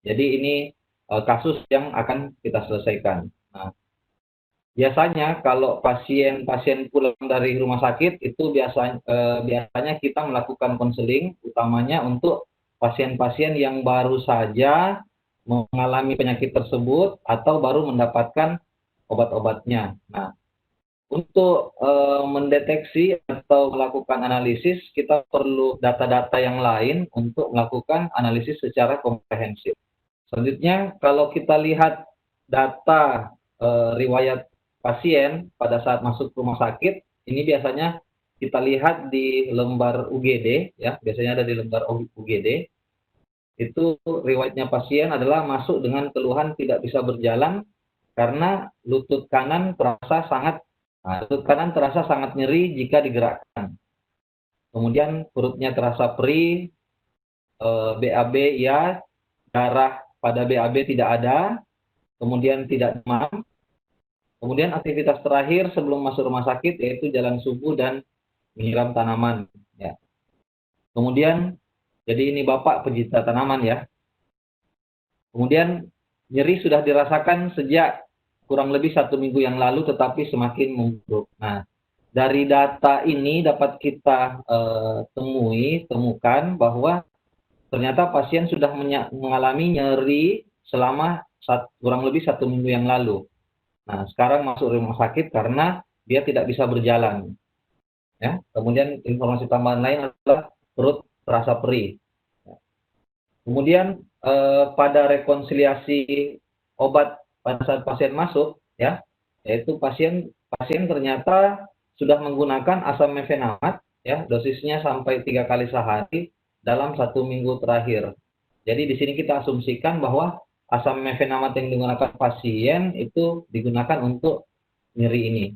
Jadi ini kasus yang akan kita selesaikan. Nah, biasanya kalau pasien-pasien pulang dari rumah sakit itu biasanya kita melakukan konseling utamanya untuk pasien-pasien yang baru saja mengalami penyakit tersebut atau baru mendapatkan obat-obatnya. Nah, untuk mendeteksi atau melakukan analisis, kita perlu data-data yang lain untuk melakukan analisis secara komprehensif. Selanjutnya, kalau kita lihat data riwayat pasien pada saat masuk rumah sakit, ini biasanya kita lihat di lembar UGD, ya, biasanya ada di lembar UGD. Itu riwayatnya pasien adalah masuk dengan keluhan tidak bisa berjalan karena lutut kanan terasa sangat nyeri jika digerakkan. Kemudian perutnya terasa perih, BAB ya, darah pada BAB tidak ada, kemudian tidak demam. Kemudian aktivitas terakhir sebelum masuk rumah sakit yaitu jalan subuh dan menyiram tanaman. Ya. Kemudian, jadi ini Bapak pecinta tanaman ya. Kemudian nyeri sudah dirasakan sejak kurang lebih 1 minggu yang lalu, tetapi semakin memburuk. Nah, dari data ini dapat kita temukan bahwa ternyata pasien sudah mengalami nyeri selama kurang lebih 1 minggu yang lalu. Nah, sekarang masuk rumah sakit karena dia tidak bisa berjalan. Ya. Kemudian informasi tambahan lain adalah perut terasa perih. Kemudian pada rekonsiliasi obat pada saat pasien masuk, ya, yaitu pasien ternyata sudah menggunakan asam mefenamat, ya, dosisnya sampai 3 kali sehari dalam 1 minggu terakhir. Jadi di sini kita asumsikan bahwa asam mefenamat yang digunakan pasien itu digunakan untuk nyeri ini.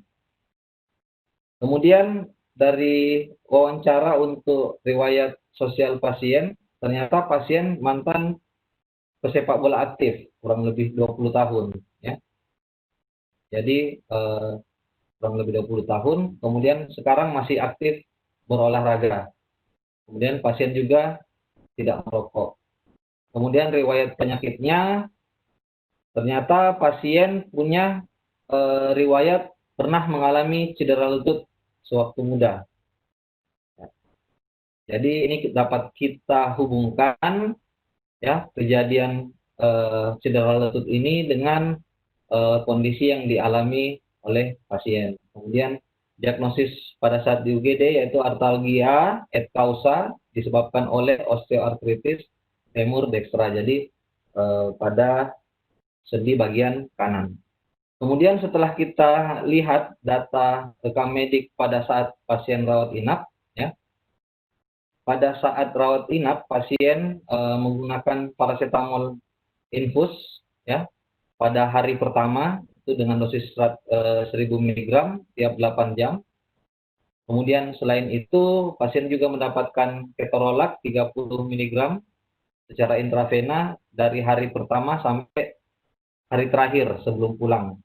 Kemudian dari wawancara untuk riwayat sosial pasien, ternyata pasien mantan pesepak bola aktif kurang lebih 20 tahun, ya. Jadi kurang lebih 20 tahun, kemudian sekarang masih aktif berolahraga. Kemudian pasien juga tidak merokok. Kemudian riwayat penyakitnya, ternyata pasien punya riwayat pernah mengalami cedera lutut sewaktu muda. Jadi ini dapat kita hubungkan, ya, kejadian cedera lutut ini dengan kondisi yang dialami oleh pasien. Kemudian diagnosis pada saat di UGD yaitu artalgia et causa disebabkan oleh osteoartritis femur dextra. Jadi pada sendi bagian kanan. Kemudian setelah kita lihat data rekam medik pada saat pasien rawat inap, ya, pada saat rawat inap pasien menggunakan paracetamol infus, ya, pada hari pertama itu dengan dosis 1000 mg tiap 8 jam. Kemudian selain itu pasien juga mendapatkan ketorolac 30 mg secara intravena dari hari pertama sampai hari terakhir sebelum pulang.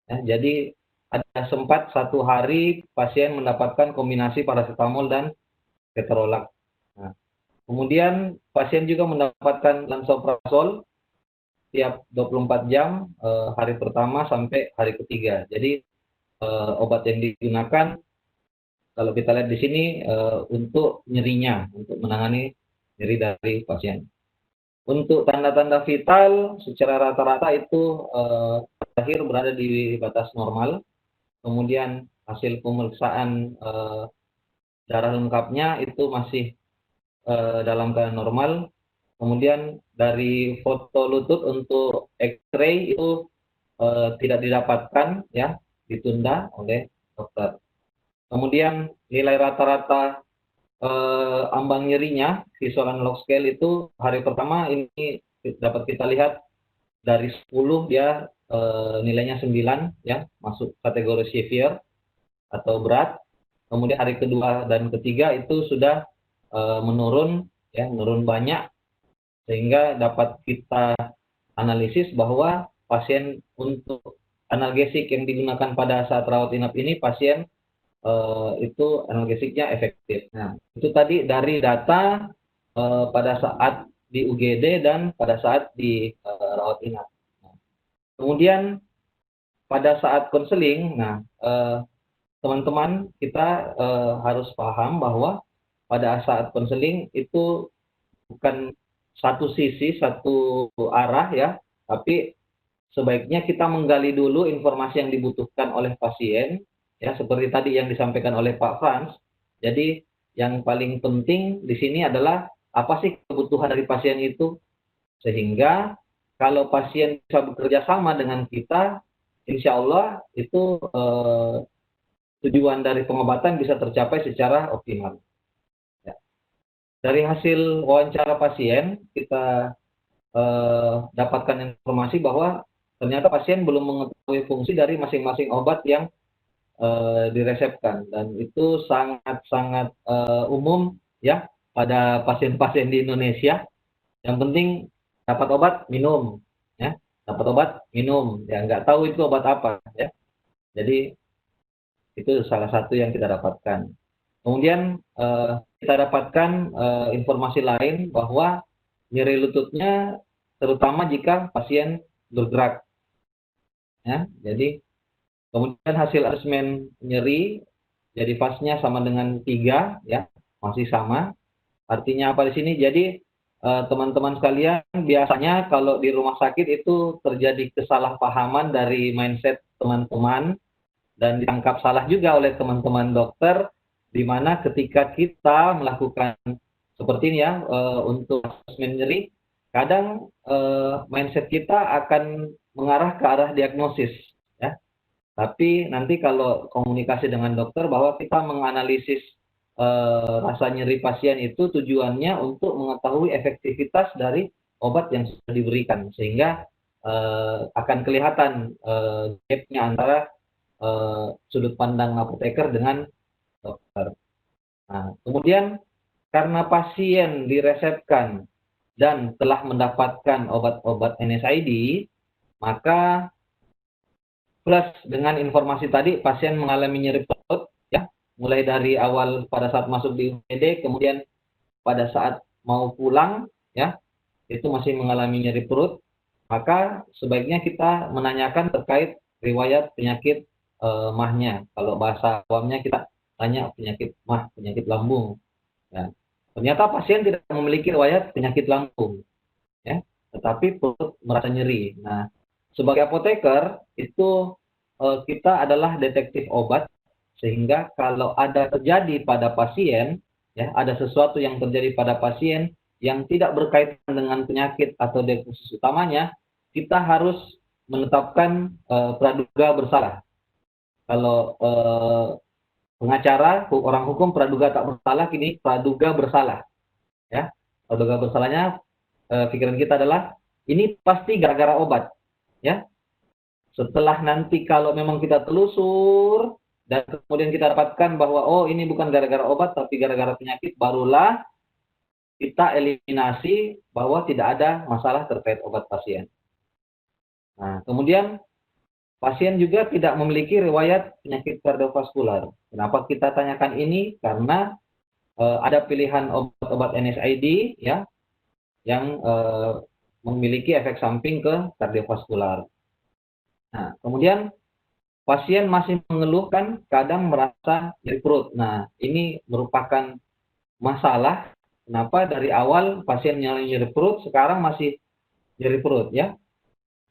Ya, jadi ada sempat 1 hari pasien mendapatkan kombinasi paracetamol dan ketorolac. Nah, kemudian pasien juga mendapatkan lansoprazol tiap 24 jam hari pertama sampai hari ketiga. Jadi obat yang digunakan kalau kita lihat di sini untuk nyerinya, untuk menangani nyeri dari pasien. Untuk tanda-tanda vital secara rata-rata itu terakhir berada di batas normal. Kemudian hasil pemeriksaan darah lengkapnya itu masih dalam keadaan normal. Kemudian dari foto lutut untuk X-ray itu tidak didapatkan, ya, ditunda oleh dokter. Kemudian nilai rata-rata ambang nyerinya visual analog scale itu hari pertama ini dapat kita lihat dari 10 dia nilainya 9, ya, masuk kategori severe atau berat. Kemudian hari kedua dan ketiga itu sudah menurun, ya, menurun banyak, sehingga dapat kita analisis bahwa pasien untuk analgesik yang digunakan pada saat rawat inap ini pasien itu analgesiknya efektif. Nah, itu tadi dari data pada saat di UGD dan pada saat di rawat inap. Kemudian pada saat konseling, teman-teman kita harus paham bahwa pada saat konseling itu bukan satu sisi, satu arah ya, tapi sebaiknya kita menggali dulu informasi yang dibutuhkan oleh pasien, ya seperti tadi yang disampaikan oleh Pak Frans. Jadi yang paling penting di sini adalah apa sih kebutuhan dari pasien itu, sehingga kalau pasien bisa bekerja sama dengan kita, insya Allah itu tujuan dari pengobatan bisa tercapai secara optimal. Ya. Dari hasil wawancara pasien, kita dapatkan informasi bahwa ternyata pasien belum mengetahui fungsi dari masing-masing obat yang diresepkan, dan itu sangat-sangat umum ya pada pasien-pasien di Indonesia. Yang penting dapat obat minum, ya dapat obat minum, ya nggak tahu itu obat apa ya. Jadi itu salah satu yang kita dapatkan. Kemudian kita dapatkan informasi lain bahwa nyeri lututnya terutama jika pasien bergerak, ya. Jadi kemudian hasil asesmen nyeri, jadi pasnya sama dengan 3, ya masih sama. Artinya apa di sini? Jadi teman-teman sekalian, biasanya kalau di rumah sakit itu terjadi kesalahpahaman dari mindset teman-teman dan ditangkap salah juga oleh teman-teman dokter, di mana ketika kita melakukan seperti ini ya untuk asesmen nyeri, kadang mindset kita akan mengarah ke arah diagnosis, ya. Tapi nanti kalau komunikasi dengan dokter bahwa kita menganalisis rasa nyeri pasien itu tujuannya untuk mengetahui efektivitas dari obat yang sudah diberikan, sehingga akan kelihatan gap-nya antara sudut pandang apoteker dengan dokter. Nah, kemudian karena pasien diresepkan dan telah mendapatkan obat-obat NSAID, maka plus dengan informasi tadi pasien mengalami nyeri perut, ya, mulai dari awal pada saat masuk di UGD, kemudian pada saat mau pulang, ya, itu masih mengalami nyeri perut, maka sebaiknya kita menanyakan terkait riwayat penyakit mahnya. Kalau bahasa awamnya kita tanya penyakit mah, penyakit lambung. Ya. Ternyata pasien tidak memiliki riwayat penyakit lambung, ya, tetapi perut merasa nyeri. Nah, sebagai apoteker itu kita adalah detektif obat, sehingga kalau ada terjadi pada pasien, ya ada sesuatu yang terjadi pada pasien yang tidak berkaitan dengan penyakit atau diagnosis utamanya, kita harus menetapkan praduga bersalah. Kalau pengacara, orang hukum praduga tak bersalah, kini praduga bersalah, ya. Praduga bersalahnya pikiran kita adalah ini pasti gara-gara obat, ya. Setelah nanti kalau memang kita telusur dan kemudian kita dapatkan bahwa oh ini bukan gara-gara obat tapi gara-gara penyakit, barulah kita eliminasi bahwa tidak ada masalah terkait obat pasien. Nah, kemudian pasien juga tidak memiliki riwayat penyakit kardiovaskular. Kenapa kita tanyakan ini? Karena ada pilihan obat-obat NSAID, ya, yang memiliki efek samping ke kardiovaskular. Nah, kemudian pasien masih mengeluhkan kadang merasa nyeri perut. Nah, ini merupakan masalah. Kenapa dari awal pasien nyeri perut, sekarang masih nyeri perut, ya.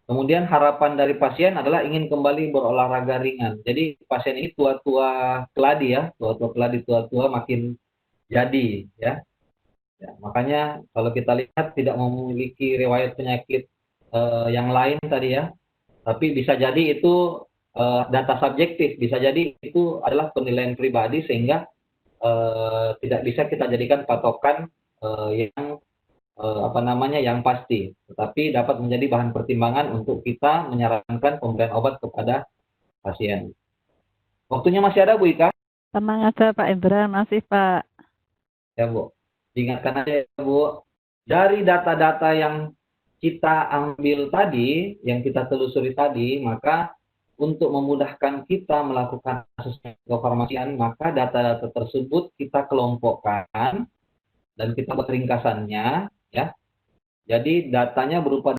Kemudian harapan dari pasien adalah ingin kembali berolahraga ringan. Jadi pasien ini tua-tua keladi, ya, tua-tua keladi, tua-tua makin jadi, ya. Ya, makanya kalau kita lihat tidak memiliki riwayat penyakit yang lain tadi, ya, tapi bisa jadi itu data subjektif, bisa jadi itu adalah penilaian pribadi, sehingga tidak bisa kita jadikan patokan yang yang pasti, tetapi dapat menjadi bahan pertimbangan untuk kita menyarankan pemberian obat kepada pasien. Waktunya masih ada, Bu Ika? Tenang aja Pak Indra, masih Pak. Ya, Bu. Diingatkan aja ya, Bu. Dari data-data yang kita ambil tadi, yang kita telusuri tadi, maka untuk memudahkan kita melakukan asesmen kefarmasian, maka data-data tersebut kita kelompokkan dan kita buat ringkasannya, ya. Jadi datanya berupa